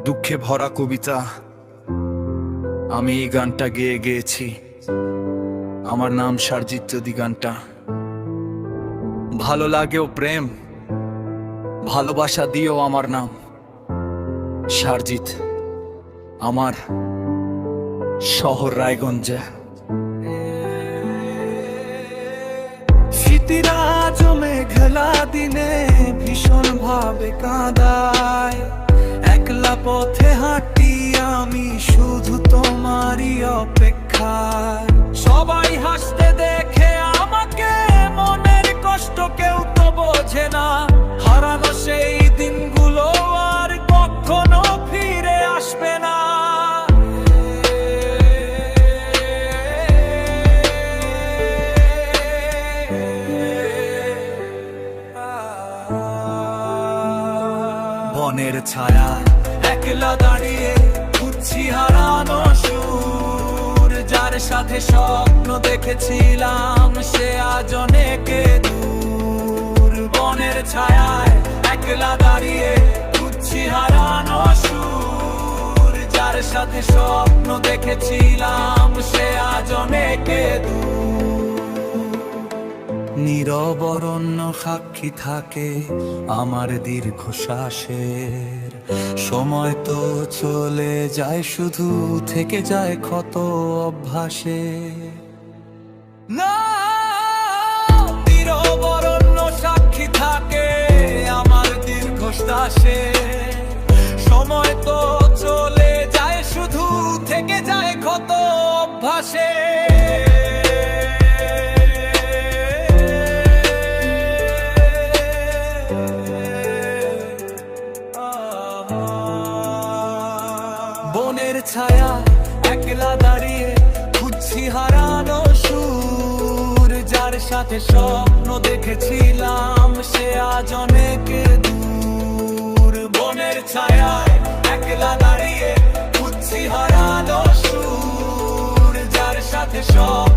দুঃখে ভরা কবিতা আমি এই গানটা গেয়ে গেয়েছি। আমার নাম সারজিৎ। যদি গানটা ভালো লাগেও প্রেম ভালোবাসা দিও আমার নাম সারজিৎ। আমার শহর রায়গঞ্জে। শীতিরা জমে ঘেলা দিনে ভীষণ ভাবে কাঁদায়। একলা পথে হাঁটি আমি শুধু তোমারই অপেক্ষায়। সবাই হাসতে দেখে আমাকে, মনের কষ্ট কেউ তো বোঝে না। হারানো সেই দিনগুলো আর কখনো ফিরে আসবে না। বনের ছায়া একলা দাঁড়িয়ে খুঁজছি হারানো সুর। যার সাথে স্বপ্ন দেখেছিলাম সে আজ অনেকে দূর। বনের ছায়ায় একলা দাঁড়িয়ে খুঁজছি হারানো সুর। যার সাথে স্বপ্ন দেখেছিলাম সে আজ অনেকে দূর। নীরব অরণ্য সাক্ষী থাকে আমার দীর্ঘশ্বাসের। সময় তো চলে যায়, শুধু থেকে যায় ক্ষত অভ্যাসে। না, নীরব অরণ্য সাক্ষী থাকে আমার দীর্ঘশ্বাসের। সময় তো চলে যায়, শুধু থেকে যায় ক্ষত অভ্যাসে। বনের ছায়া একলা দাঁড়িয়ে খুঁজছি হারানো সুর। যার সাথে স্বপ্ন দেখেছিলাম সে আজ অনেকে দূর। বনের ছায়ায় একলা দাঁড়িয়ে খুঁজছি হারানো সুর। যার সাথে স্বপ্ন